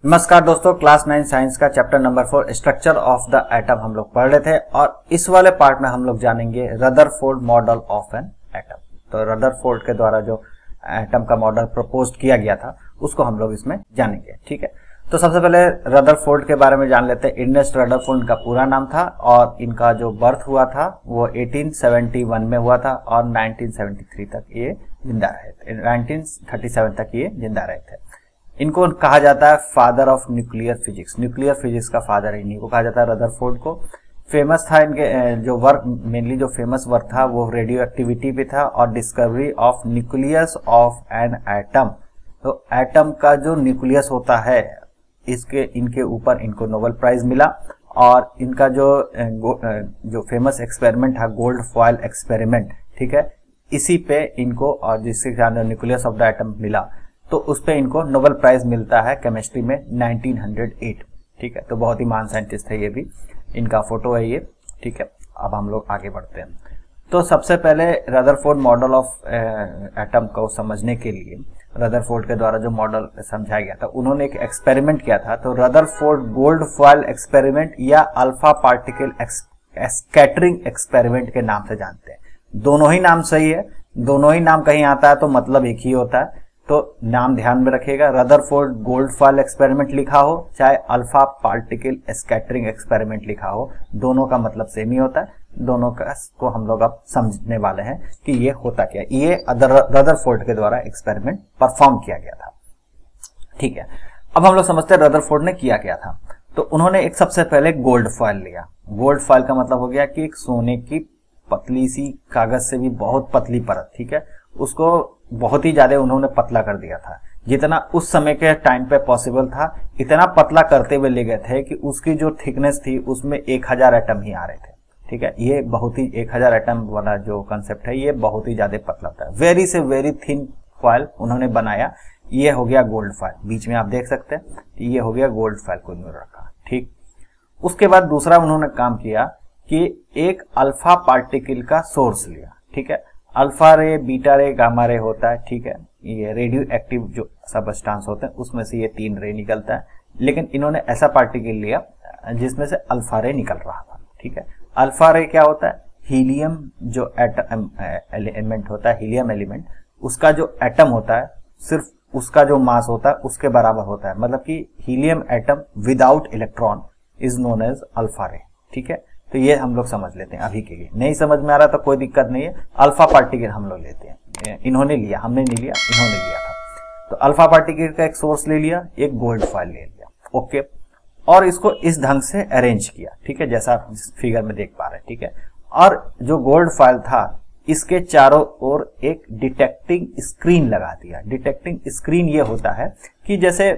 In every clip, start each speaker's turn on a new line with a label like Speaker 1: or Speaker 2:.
Speaker 1: नमस्कार दोस्तों, class 9 science का chapter number 4 structure of the atom हम लोग पढ़ रहे थे और इस वाले पार्ट में हम लोग जानेंगे Rutherford model of an atom. तो रदरफोर्ड के द्वारा जो एटम का मॉडल प्रपोज किया गया था उसको हम लोग इसमें जानेंगे। ठीक है, तो सबसे पहले रदरफोर्ड के बारे में जान लेते हैं। अर्नेस्ट रदरफोर्ड का पूरा नाम था और इनका जो बर्थ हुआ था वो 1871 में हुआ था और 1973 तक ये जिंदा रहे थे। 1937 तक ये जिंदा रहे थे। इनको कहा जाता है father of nuclear physics. Nuclear physics का फादर इन्हीं को कहा जाता है, रदरफोर्ड को। फेमस था इनके जो वर्क, मेनली जो फेमस वर्क था वो रेडियो एक्टिविटी पे था और discovery of nucleus of an atom. तो एटम का जो न्यूक्लियस होता है इनके ऊपर इनको नोबेल प्राइज मिला और इनका जो फेमस एक्सपेरिमेंट था गोल्ड फॉयल एक्सपेरिमेंट, ठीक है, इसी पे इनको और जिसके कारण न्यूक्लियस ऑफ द एटम मिला तो उस पे इनको नोबेल प्राइज मिलता है केमिस्ट्री में 1908। ठीक है, तो बहुत ही महान साइंटिस्ट है ये भी। इनका फोटो है ये। ठीक है, अब हम लोग आगे बढ़ते हैं। तो सबसे पहले रदरफोर्ड मॉडल ऑफ एटम को समझने के लिए रदरफोर्ड के द्वारा जो मॉडल समझाया गया था, उन्होंने एक एक्सपेरिमेंट किया था। तो रदरफोर्ड गोल्ड फॉयल एक्सपेरिमेंट या अल्फा पार्टिकल स्कैटरिंग एक्सपेरिमेंट के नाम से जानते हैं। दोनों ही नाम सही है, दोनों ही नाम कहीं आता है तो मतलब एक ही होता है, तो नाम ध्यान में रखिएगा। रदरफोर्ड गोल्ड फॉयल एक्सपेरिमेंट लिखा हो चाहे अल्फा पार्टिकल स्कैटरिंग एक्सपेरिमेंट लिखा हो, दोनों का मतलब सेम ही होता है। दोनों का को हम लोग अब समझने वाले हैं कि ये होता क्या। ये रदरफोर्ड के द्वारा एक्सपेरिमेंट परफॉर्म किया गया था। ठीक है, अब हम लोग समझते हैं रदरफोर्ड ने किया क्या था। तो उन्होंने एक सबसे पहले गोल्ड फॉयल लिया। गोल्ड फॉयल का मतलब हो गया कि एक सोने की पतली सी कागज से भी बहुत पतली परत, ठीक है, उसको बहुत ही ज्यादा उन्होंने पतला कर दिया था। जितना उस समय के टाइम पे पॉसिबल था इतना पतला करते हुए ले गए थे कि उसकी जो थिकनेस थी उसमें 1000 एटम ही आ रहे थे। ठीक है, ये बहुत ही 1000 एटम वाला जो कंसेप्ट है ये बहुत ही ज्यादा पतला था। वेरी से वेरी थिन फॉयल उन्होंने बनाया। ये हो गया गोल्ड फॉयल, बीच में आप देख सकते हैं ये हो गया गोल्ड फॉयल को उन्होंने रखा। ठीक, उसके बाद दूसरा उन्होंने काम किया कि एक अल्फा पार्टिकल का सोर्स लिया। ठीक है, अल्फा रे, बीटा रे, गामा रे होता है। ठीक है, ये रेडियो एक्टिव जो सबस्टांस होते हैं उसमें से ये 3 रे निकलता है, लेकिन इन्होंने ऐसा पार्टिकल लिया जिसमें से अल्फा रे निकल रहा था। ठीक है, अल्फा रे क्या होता है? हीलियम जो एटम एलिमेंट होता है, हीलियम एलिमेंट, उसका जो एटम होता है सिर्फ उसका जो मास होता है उसके बराबर होता है। मतलब कि helium atom without electron is known as alpha ray. ठीक है, तो ये हम लोग समझ लेते हैं। अभी के लिए नहीं समझ में आ रहा तो कोई दिक्कत नहीं है, अल्फा पार्टिकल हम लोग लेते हैं। इन्होंने लिया, हमने नहीं लिया, इन्होंने लिया था। तो अल्फा पार्टिकल का एक सोर्स ले लिया, एक गोल्ड फॉयल ले लिया। ओके, और इसको इस ढंग से अरेंज किया। ठीक है, जैसा आप फिगर में देख पा रहे हैं। ठीक है, और जो गोल्ड फॉयल था इसके चारों ओर एक डिटेक्टिंग स्क्रीन लगा दिया। डिटेक्टिंग स्क्रीन ये होता है कि जैसे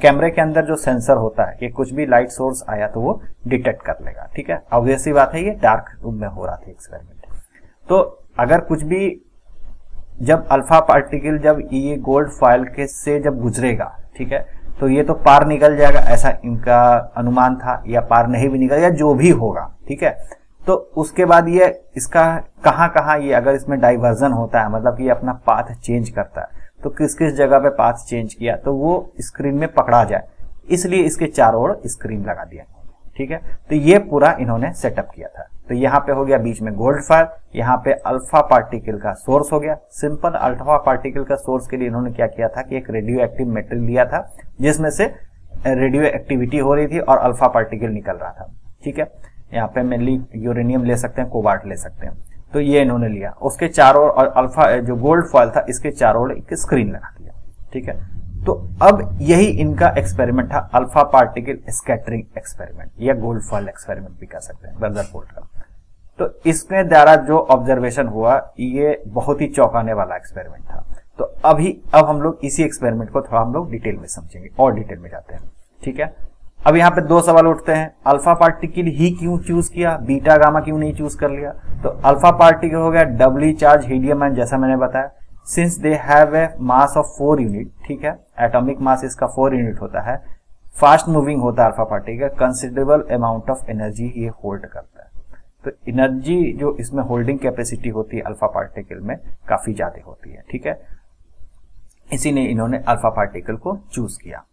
Speaker 1: कैमरे के अंदर जो सेंसर होता है कि कुछ भी लाइट सोर्स आया तो वो डिटेक्ट कर लेगा। ठीक है, ऑब्वियस सी बात है, ये डार्क रूम में हो रहा था एक्सपेरिमेंट। तो अगर कुछ भी जब अल्फा पार्टिकल जब ये गोल्ड फॉयल के से जब गुजरेगा, ठीक है, तो ये तो पार निकल जाएगा, ऐसा इनका अनुमान था, या पार नहीं भी निकल, या जो भी होगा। ठीक है, तो उसके बाद ये इसका कहाँ ये अगर इसमें डाइवर्जन होता है, मतलब कि ये अपना पाथ चेंज करता है, तो किस किस जगह पे पाथ चेंज किया तो वो स्क्रीन में पकड़ा जाए, इसलिए इसके चारों ओर स्क्रीन लगा दिया। ठीक है, तो ये पूरा इन्होंने सेटअप किया था। तो यहाँ पे हो गया बीच में गोल्ड फॉयल, यहाँ पे अल्फा पार्टिकल का सोर्स हो गया। सिंपल अल्फा पार्टिकल का सोर्स के लिए इन्होंने क्या किया था कि एक रेडियो एक्टिव मेटेरियल लिया था जिसमें से रेडियो एक्टिविटी हो रही थी और अल्फा पार्टिकल निकल रहा था। ठीक है, यहाँ पे मेनली यूरेनियम ले सकते हैं, कोबाल्ट ले सकते हैं। तो ये इन्होंने लिया, उसके चारों ओर, और अल्फा जो गोल्ड फॉयल था इसके चारों ओर एक स्क्रीन लगा दिया। ठीक है, तो अब यही इनका एक्सपेरिमेंट था, अल्फा पार्टिकल स्कैटरिंग एक्सपेरिमेंट या गोल्ड फॉयल एक्सपेरिमेंट भी कह सकते हैं, रदरफोर्ड का। तो इसके द्वारा जो ऑब्जर्वेशन हुआ ये बहुत ही चौंकाने वाला एक्सपेरिमेंट था। तो अब हम लोग इसी एक्सपेरिमेंट को थोड़ा हम लोग डिटेल में समझेंगे और डिटेल में जाते हैं। ठीक है, अब यहाँ पे 2 सवाल उठते हैं, अल्फा पार्टिकल ही क्यों चूज किया, बीटा गामा क्यों नहीं चूज कर लिया? तो अल्फा पार्टिकल हो गया डबली चार्ज हीलियम आयन, जैसा मैंने बताया, since they have a mass of 4 unit. ठीक है, एटॉमिक मास इसका 4 यूनिट होता है, फास्ट मूविंग होता है alpha particle, considerable amount of energy ये होल्ड करता है। तो एनर्जी जो इसमें होल्डिंग कैपेसिटी होती है अल्फा पार्टिकल में काफी ज्यादा होती है। ठीक है, इसी ने इन्होंने अल्फा पार्टिकल को चूज किया।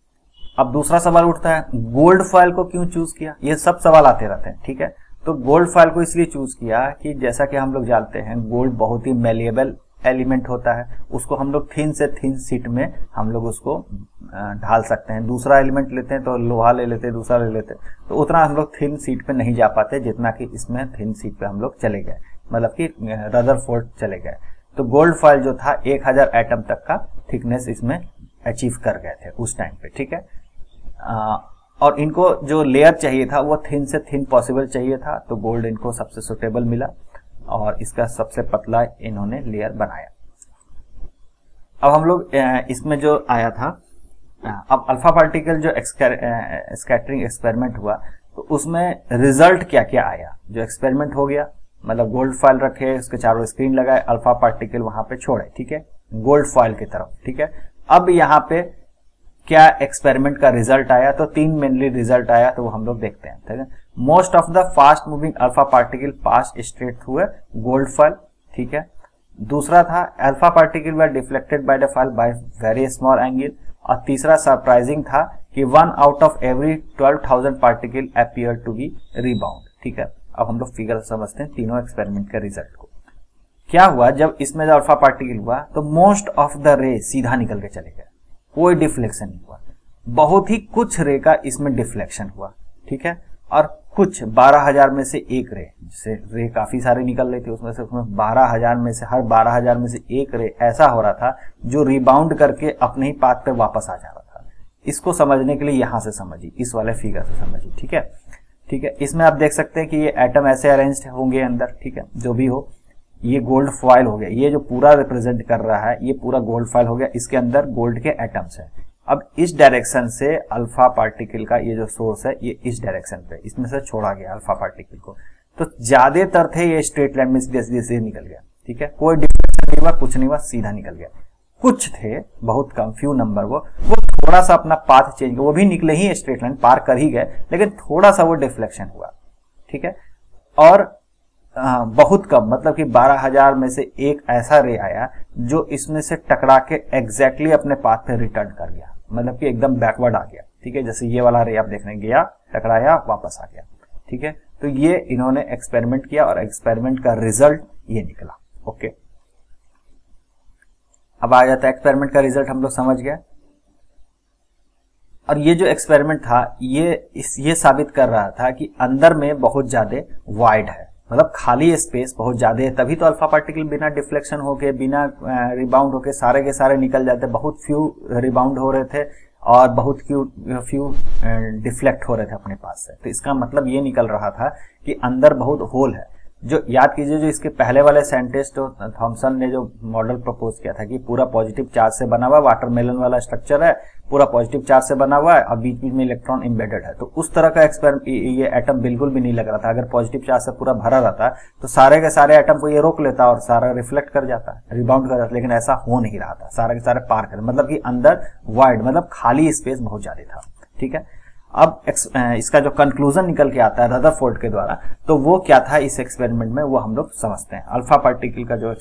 Speaker 1: अब दूसरा सवाल उठता है, गोल्ड फॉइल को क्यों चूज किया? ये सब सवाल आते रहते हैं, ठीक है। तो गोल्ड फॉइल को इसलिए चूज किया कि जैसा कि हम लोग जानते हैं गोल्ड बहुत ही मेलिएबल एलिमेंट होता है, उसको हम लोग थिन से थिन शीट में हम लोग उसको ढाल सकते हैं। दूसरा एलिमेंट लेते हैं तो लोहा ले लेते हैं, दूसरा ले लेते हैं, तो उतना हम लोग थिन शीट पे नहीं जा पाते जितना कि इसमें थिन शीट पे हम लोग चले गए, मतलब कि रदरफोर्ड चले गए। तो गोल्ड फॉइल जो था 1000 एटम तक का थिकनेस इसमें अचीव कर गए थे उस टाइम पे, ठीक है। और इनको जो लेयर चाहिए था वो थिन से थिन पॉसिबल चाहिए था, तो गोल्ड इनको सबसे सुटेबल मिला और इसका सबसे पतला इन्होंने लेयर बनाया। अब हम लोग इसमें जो आया था, अब अल्फा पार्टिकल जो स्कैटरिंग एक्सपेरिमेंट हुआ तो उसमें रिजल्ट क्या क्या आया। जो एक्सपेरिमेंट हो गया, मतलब गोल्ड फॉइल रखे, उसके चारों स्क्रीन लगाए, अल्फा पार्टिकल वहां पे छोड़े, ठीक है, गोल्ड फॉइल की तरफ, ठीक है। अब यहाँ पे क्या एक्सपेरिमेंट का रिजल्ट आया, तो 3 मेनली रिजल्ट आया, तो वो हम लोग देखते हैं, ठीक है। Most of the fast moving alpha particle pass straight through a gold foil, ठीक है। दूसरा था alpha particle were deflected by the foil by very small angle, और तीसरा सरप्राइजिंग था कि 1 out of every 12,000 particle appear to be rebound, ठीक है। अब हम लोग फिगर समझते हैं तीनों एक्सपेरिमेंट के रिजल्ट को। क्या हुआ, जब इसमें जो अल्फा पार्टिकल हुआ तो मोस्ट ऑफ द रे सीधा निकल के चले गए, कोई डिफ्लेक्शन नहीं हुआ। बहुत ही कुछ रे का इसमें डिफ्लेक्शन हुआ, ठीक है। और कुछ 12,000 में से एक रे, जिससे रे काफी सारे निकल रहे थे, उसमें 12,000 में से हर 12,000 में से एक रे ऐसा हो रहा था जो रिबाउंड करके अपने ही पाथ पे वापस आ जा रहा था। इसको समझने के लिए यहां से समझिए, इस वाले फिगर से समझिए, ठीक है, ठीक है। इसमें आप देख सकते हैं कि ये एटम ऐसे अरेंज्ड होंगे अंदर, ठीक है, जो भी हो। ये गोल्ड फॉइल हो गया, ये जो पूरा रिप्रेजेंट कर रहा है ये पूरा गोल्ड फॉइल हो गया, इसके अंदर गोल्ड के एटम्स है। अब इस डायरेक्शन से अल्फा पार्टिकल का ये जो सोर्स है ये इस डायरेक्शन पे, इसमें से छोड़ा गया अल्फा पार्टिकल को, तो ज्यादातर थे ये स्ट्रेट लाइन में सीधे सीधे निकल गया, ठीक है, कोई डिफ्लेक्शन नहीं हुआ, कुछ नहीं हुआ, सीधा निकल गया। कुछ थे, बहुत कम, फ्यू नंबर, वो थोड़ा सा अपना पाथ चेंज किया, वो भी निकले ही स्ट्रेट लाइन पार कर ही गए, लेकिन थोड़ा सा वो डिफ्लेक्शन हुआ, ठीक है। और बहुत कम, मतलब कि 12,000 में से एक ऐसा रे आया जो इसमें से टकरा के एग्जैक्टली अपने पाथ पे रिटर्न कर गया, मतलब कि एकदम बैकवर्ड आ गया, ठीक है। जैसे ये वाला रे आप देख रहे हैं, गया, टकराया, वापस आ गया, ठीक है। तो ये इन्होंने एक्सपेरिमेंट किया और एक्सपेरिमेंट का रिजल्ट ये निकला, ओके। अब आ जाता है एक्सपेरिमेंट का रिजल्ट, हम लोग समझ गए। और ये जो एक्सपेरिमेंट था ये साबित कर रहा था कि अंदर में बहुत ज्यादा वाइड है, मतलब खाली स्पेस बहुत ज्यादा है, तभी तो अल्फा पार्टिकल बिना डिफ्लेक्शन होके, बिना रिबाउंड होके सारे के सारे निकल जाते। बहुत फ्यू रिबाउंड हो रहे थे और बहुत फ्यू डिफ्लेक्ट हो रहे थे अपने पास से। तो इसका मतलब ये निकल रहा था कि अंदर बहुत होल है। जो याद कीजिए, जो इसके पहले वाले साइंटिस्ट थॉमसन ने जो मॉडल प्रपोज किया था कि पूरा पॉजिटिव चार्ज से बना हुआ, वाटरमेलन वाला स्ट्रक्चर है, पूरा पॉजिटिव चार्ज से बना हुआ है और बीच बीच में इलेक्ट्रॉन एम्बेडेड है, तो उस तरह का ये एटम बिल्कुल भी नहीं लग रहा था। अगर पॉजिटिव चार्ज से पूरा भरा रहता तो सारे के सारे एटम को ये रोक लेता और सारा रिफ्लेक्ट कर जाता, रिबाउंड कर जाता, लेकिन ऐसा हो नहीं रहा था, सारे के सारे पार कर, मतलब कि अंदर वाइड, मतलब खाली स्पेस बहुत ज्यादा था, ठीक है। अब इसका जो कंक्लूजन निकल के आता है रदरफोर्ड के द्वारा, तो वो क्या था इस एक्सपेरिमेंट में, वो हम लोग समझते हैं। अल्फा पार्टिकल का जो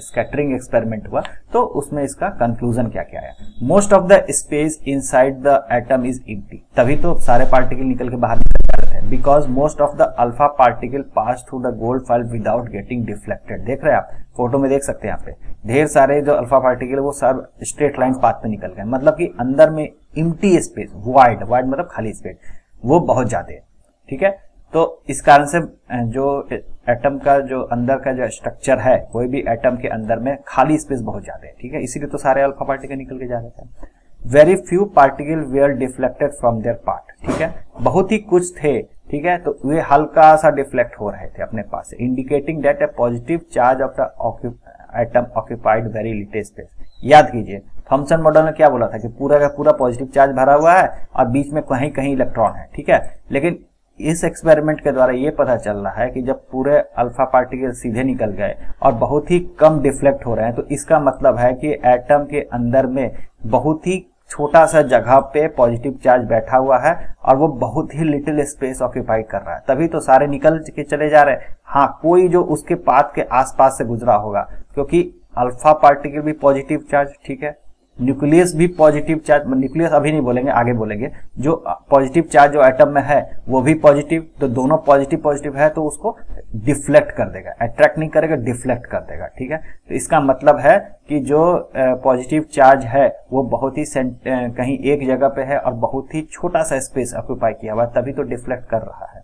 Speaker 1: स्कैटरिंग एक्सपेरिमेंट हुआ तो उसमें इसका कंक्लूजन क्या क्या आया। Most of the space inside the atom is empty, तभी तो सारे पार्टिकल निकल के बाहर निकल जा रहे थे, because most of the alpha particle pass through the gold foil without getting deflected. देख रहे हैं आप, फोटो में देख सकते हैं यहाँ पे ढेर सारे जो अल्फा पार्टिकल वो सब स्ट्रेट लाइन पाथ पे निकल गए, मतलब कि अंदर में एम्प्टी स्पेस, वाइड मतलब खाली स्पेस, वो बहुत ज्यादा है, ठीक है। तो इस कारण से जो एटम का जो अंदर का जो स्ट्रक्चर है, कोई भी एटम के अंदर में खाली स्पेस बहुत ज्यादा है, ठीक है, इसीलिए तो सारे अल्फा पार्टिकल निकल के जा रहे थे। Very few particle were deflected from their part, ठीक है, बहुत ही कुछ थे, ठीक है, तो वे हल्का सा डिफ्लेक्ट हो रहे थे अपने पास से, indicating that A positive charge of the atom occupied very little space. याद कीजिए, थॉमसन मॉडल ने क्या बोला था कि पूरा का पूरा पॉजिटिव चार्ज भरा हुआ है और बीच में कहीं कहीं इलेक्ट्रॉन है, ठीक है, लेकिन इस एक्सपेरिमेंट के द्वारा ये पता चल रहा है कि जब पूरे अल्फा पार्टिकल सीधे निकल गए और बहुत ही कम डिफ्लेक्ट हो रहे हैं, तो इसका मतलब है कि एटम के अंदर में बहुत ही छोटा सा जगह पे पॉजिटिव चार्ज बैठा हुआ है और वो बहुत ही लिटिल स्पेस ऑक्यूपाई कर रहा है, तभी तो सारे निकल के चले जा रहे हैं। हाँ, कोई जो उसके पाथ के आसपास से गुजरा होगा, क्योंकि अल्फा पार्टिकल भी पॉजिटिव चार्ज, ठीक है, न्यूक्लियस भी पॉजिटिव चार्ज, न्यूक्लियस अभी नहीं बोलेंगे, आगे बोलेंगे, जो पॉजिटिव चार्ज जो एटम में है वो भी पॉजिटिव, तो दोनों पॉजिटिव पॉजिटिव है तो उसको डिफ्लेक्ट कर देगा, अट्रैक्ट नहीं करेगा, डिफ्लेक्ट कर देगा, ठीक है। तो इसका मतलब है कि जो पॉजिटिव चार्ज है वो बहुत ही कहीं एक जगह पे है और बहुत ही छोटा सा स्पेस ऑक्यूपाई किया हुआ, तभी तो डिफ्लेक्ट कर रहा है।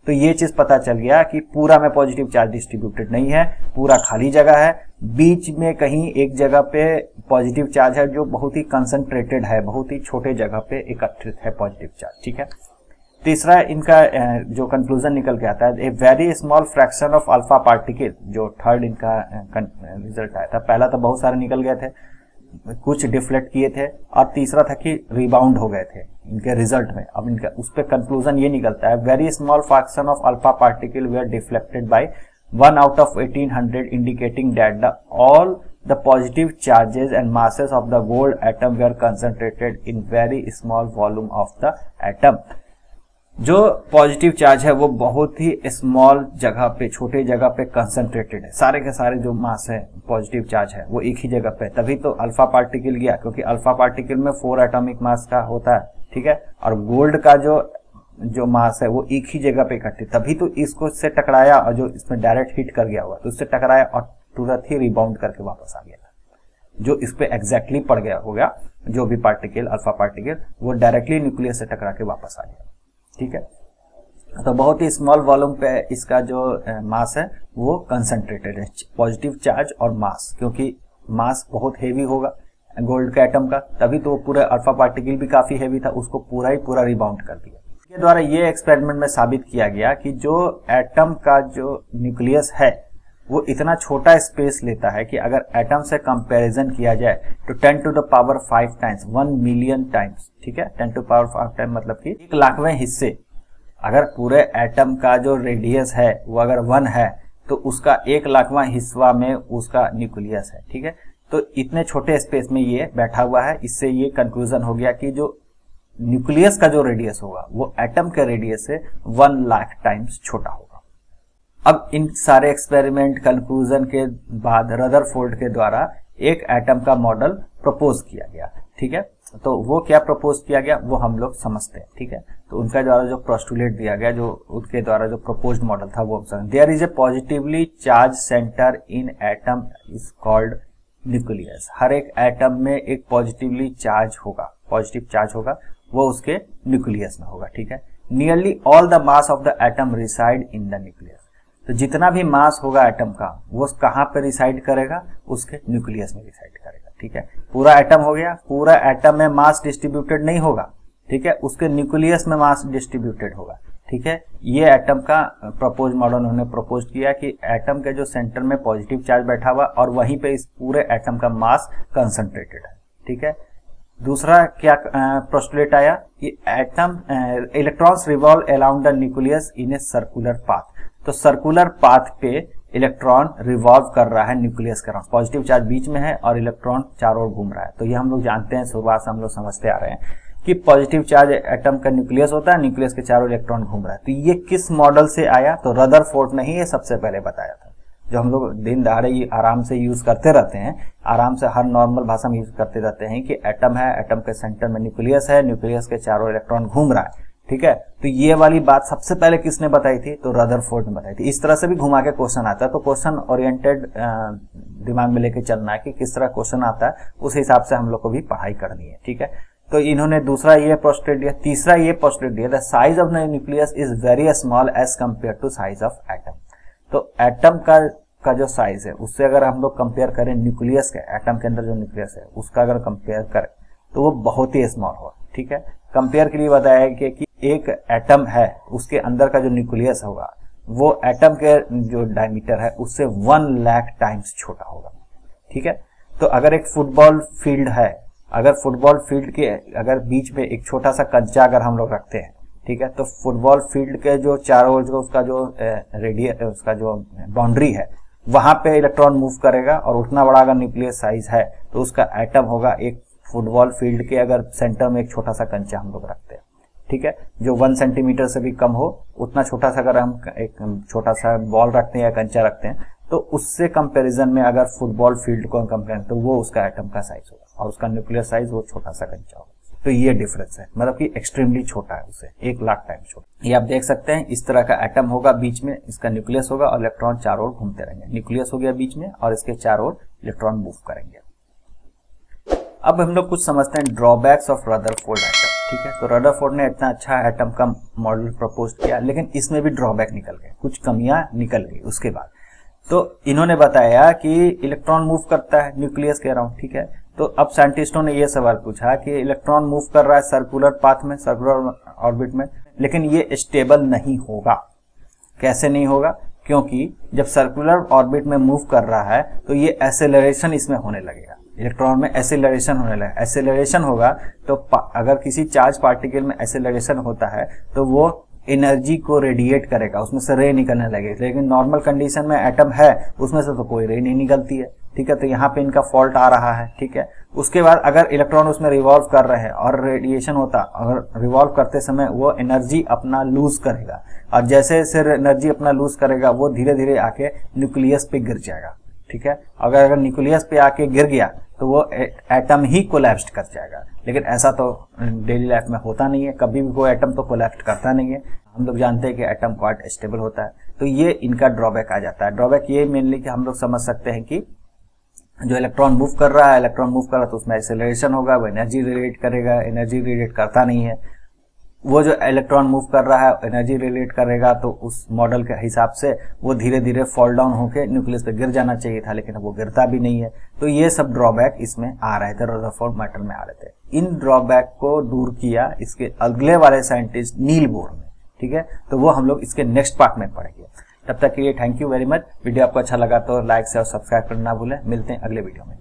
Speaker 1: तो ये चीज पता चल गया कि पूरा में पॉजिटिव चार्ज डिस्ट्रीब्यूटेड नहीं है, पूरा खाली जगह है, बीच में कहीं एक जगह पे पॉजिटिव चार्ज है जो बहुत ही कंसंट्रेटेड है, बहुत ही छोटे जगह पे एकत्रित है पॉजिटिव चार्ज, ठीक है। तीसरा इनका जो कंक्लूजन निकल के आता है, a very small fraction of alpha particle, जो थर्ड इनका रिजल्ट आया था। पहला तो बहुत सारे निकल गए थे, कुछ डिफ्लेक्ट किए थे, और तीसरा था कि रिबाउंड हो गए थे इनके रिजल्ट में। अब इनका उस पे कंक्लूजन ये निकलता है, very small fraction of alpha particle were deflected by 1 out of 1800, indicating that all the positive charges and masses of the gold atom were concentrated in very small volume of the atom। जो positive charge है वो बहुत ही small जगह पे, छोटे जगह पे concentrated है, सारे के सारे जो मास है पॉजिटिव चार्ज है वो एक ही जगह पे, तभी तो अल्फा पार्टिकल गया, क्योंकि अल्फा पार्टिकल में 4 एटॉमिक मास का होता है, ठीक है, और गोल्ड का जो मास है वो एक ही जगह पे इकट्ठे, तभी तो इसको इससे टकराया और जो इसमें डायरेक्ट हिट कर गया हुआ तो उससे टकराया और तुरंत ही रिबाउंड करके वापस आ गया था, जो इस पे एग्जैक्टली पड़ गया होगा, जो भी पार्टिकल अल्फा पार्टिकल वो डायरेक्टली न्यूक्लियस से टकरा के वापस आ गया, ठीक है। तो बहुत ही स्मॉल वॉल्यूम पे इसका जो मास है वो कंसंट्रेटेड है, पॉजिटिव चार्ज और मास, क्योंकि मास बहुत हेवी होगा गोल्ड के एटम का, तभी तो पूरा अल्फा पार्टिकल भी काफी हेवी था, उसको पूरा ही पूरा रिबाउंड कर दिया। इसके द्वारा ये एक्सपेरिमेंट में साबित किया गया कि जो एटम का जो न्यूक्लियस है वो इतना छोटा स्पेस लेता है कि अगर एटम से कंपैरिजन किया जाए तो 10 to the power 5 times, 1 million times, ठीक है, 10 to the power 5 टाइम मतलब कि 1 लाखवें हिस्से, अगर पूरे एटम का जो रेडियस है वो अगर 1 है तो उसका 1 लाखवां हिस्सा में उसका न्यूक्लियस है, ठीक है। तो इतने छोटे स्पेस में ये बैठा हुआ है, इससे ये कंक्लूजन हो गया कि जो न्यूक्लियस का जो रेडियस होगा वो एटम के रेडियस से 1 लाख टाइम्स छोटा होगा। अब इन सारे एक्सपेरिमेंट कंक्लूजन के बाद रदरफोर्ड के द्वारा एक एटम का मॉडल प्रपोज किया गया, ठीक है। तो वो क्या प्रपोज किया गया वो हम लोग समझते हैं, ठीक है। तो उनका द्वारा जो पोस्टुलेट दिया गया, जो उनके द्वारा जो प्रपोज्ड मॉडल था वो there is a positively charge centre in atom is called nucleus. हर एक एटम में एक पॉजिटिवली चार्ज होगा, पॉजिटिव चार्ज होगा, वो उसके न्यूक्लियस में होगा, ठीक है। Nearly all the mass of the atom reside in the nucleus. तो जितना भी मास होगा एटम का वो कहाँ पे रिसाइड करेगा, उसके न्यूक्लियस में रिसाइड करेगा, ठीक है। पूरा एटम हो गया, पूरा एटम में मास डिस्ट्रीब्यूटेड नहीं होगा, ठीक है, उसके न्यूक्लियस में मास डिस्ट्रीब्यूटेड होगा, ठीक है। ये एटम का प्रपोज मॉडल उन्होंने प्रपोज किया कि एटम के जो सेंटर में पॉजिटिव चार्ज बैठा हुआ और वहीं पे इस पूरे एटम का मास कंसंट्रेटेड है, ठीक है। दूसरा क्या पोस्टुलेट आया कि atom electrons revolve around the nucleus in a circular path. तो सर्कुलर पाथ पे इलेक्ट्रॉन रिवॉल्व कर रहा है न्यूक्लियस के अराउंड, पॉजिटिव चार्ज बीच में है और इलेक्ट्रॉन चारों ओर घूम रहा है। तो ये हम लोग जानते हैं, शुरुआत से हम लोग समझते आ रहे हैं कि पॉजिटिव चार्ज एटम का न्यूक्लियस होता है, न्यूक्लियस के चारों इलेक्ट्रॉन घूम रहा है। तो ये किस मॉडल से आया, तो रदरफोर्ड ने ही ये सबसे पहले बताया था, जो हम लोग दिन दहाड़े आराम से यूज करते रहते हैं, आराम से हर नॉर्मल भाषा में यूज करते रहते हैं कि एटम है, एटम के सेंटर में न्यूक्लियस है, न्यूक्लियस के चारों इलेक्ट्रॉन घूम रहा है, ठीक है। तो ये वाली बात सबसे पहले किसने बताई थी, तो रदरफोर्ड ने बताई थी। इस तरह से भी घुमा के क्वेश्चन आता है, तो क्वेश्चन ओरिएंटेड दिमाग में लेके चलना है कि किस तरह क्वेश्चन आता है, उस हिसाब से हम लोग को भी पढ़ाई करनी है, ठीक है। तो इन्होंने दूसरा ये पोस्टुलेट दिया। तीसरा ये पोस्टुलेट दिया, the size of the nucleus is very small as compare to size of atom. तो एटम का जो साइज है उससे अगर हम लोग कंपेयर करें न्यूक्लियस के, एटम के अंदर जो न्यूक्लियस है उसका अगर कंपेयर करें तो वो बहुत ही स्मॉल होगा, ठीक है। कंपेयर के लिए बताया गया कि एक एटम है उसके अंदर का जो न्यूक्लियस होगा वो एटम के जो डायमीटर है उससे 1 लाख टाइम्स छोटा होगा, ठीक है। तो अगर एक फुटबॉल फील्ड है, अगर फुटबॉल फील्ड के अगर बीच में एक छोटा सा कंचा अगर हम लोग रखते हैं, ठीक है, तो फुटबॉल फील्ड के जो चारों ओर जो उसका जो रेडियस, उसका जो बाउंड्री है वहां पे इलेक्ट्रॉन मूव करेगा, और उतना बड़ा अगर न्यूक्लियस साइज है तो उसका एटम होगा एक फुटबॉल फील्ड के अगर सेंटर में एक छोटा सा कंचा हम लोग रखते हैं, ठीक है, जो 1 सेंटीमीटर से भी कम हो, उतना छोटा सा अगर हम एक छोटा सा बॉल रखते हैं या कंचा रखते हैं तो उससे कंपैरिजन में अगर फुटबॉल फील्ड को कंपेयर तो वो उसका एटम का साइज होगा। और उसका न्यूक्लियर साइज वो छोटा सा कंचा होगा। तो ये डिफरेंस है, मतलब कि एक्सट्रीमली छोटा है, उससे 1 लाख टाइम छोटा। ये आप देख सकते हैं, इस तरह का एटम होगा, बीच में इसका न्यूक्लियस होगा और इलेक्ट्रॉन चारों ओर घूमते रहेंगे। न्यूक्लियस हो गया बीच में और इसके चारों ओर इलेक्ट्रॉन मूव करेंगे। अब हम लोग कुछ समझते हैं ड्रॉबैक्स ऑफ रदरफोर्ड एटम। ठीक है, तो रदरफोर्ड ने इतना अच्छा एटम का मॉडल प्रपोज किया, लेकिन इसमें भी ड्रॉबैक निकल गए, कुछ कमियां निकल गई उसके बाद। तो इन्होंने बताया कि इलेक्ट्रॉन मूव करता है, न्यूक्लियस कह रहा हूं, ठीक है। तो अब साइंटिस्टों ने ये सवाल पूछा कि इलेक्ट्रॉन मूव कर रहा है सर्कुलर पाथ में, सर्कुलर ऑर्बिट में, लेकिन ये स्टेबल नहीं होगा। कैसे नहीं होगा? क्योंकि जब सर्कुलर ऑर्बिट में मूव कर रहा है तो ये एक्सेलरेशन इसमें होने लगेगा, इलेक्ट्रॉन में एक्सेलरेशन होने लगेगा। एक्सेलरेशन होगा तो अगर किसी चार्ज पार्टिकल में एक्सेलरेशन होता है तो वो एनर्जी को रेडिएट करेगा, उसमें से रे निकलने लगेगी। लेकिन नॉर्मल कंडीशन में एटम है, उसमें से तो कोई रे नहीं निकलती है। ठीक है, तो यहाँ पे इनका फॉल्ट आ रहा है। ठीक है, उसके बाद अगर इलेक्ट्रॉन उसमें रिवॉल्व कर रहे हैं और रेडिएशन होता, अगर रिवॉल्व करते समय वो एनर्जी अपना लूज करेगा, और जैसे जैसे एनर्जी अपना लूज करेगा वो धीरे धीरे आके न्यूक्लियस पे गिर जाएगा। ठीक है, अगर न्यूक्लियस पे आके गिर गया तो वो एटम ही कोलैप्स कर जाएगा। लेकिन ऐसा तो डेली लाइफ में होता नहीं है, कभी भी कोई एटम तो कोलैप्स करता नहीं है। हम लोग जानते हैं कि एटम क्वाइट स्टेबल होता है। तो ये इनका ड्रॉबैक आ जाता है। ड्रॉबैक ये मेनली कि हम लोग समझ सकते हैं कि जो इलेक्ट्रॉन मूव कर रहा है, तो उसमें एक्सेलरेशन होगा, वो एनर्जी रिलेट करेगा, एनर्जी रिलेट करता नहीं है। वो जो इलेक्ट्रॉन मूव कर रहा है एनर्जी रिलेट करेगा, तो उस मॉडल के हिसाब से वो धीरे धीरे फॉल डाउन होकर न्यूक्लियस पे गिर जाना चाहिए था, लेकिन वो गिरता भी नहीं है। तो ये सब ड्रॉबैक इसमें आ रहे थे, रदरफोर्ड मेटल में आ रहे थे। इन ड्रॉबैक को दूर किया इसके अगले वाले साइंटिस्ट नील बोर ने। ठीक है, तो वो हम लोग इसके नेक्स्ट पार्ट में पढ़ेंगे। तब तक के लिए thank you very much. Video आपको अच्छा लगा तो लाइक से और सब्सक्राइब करना ना भूलें। मिलते हैं अगले वीडियो में।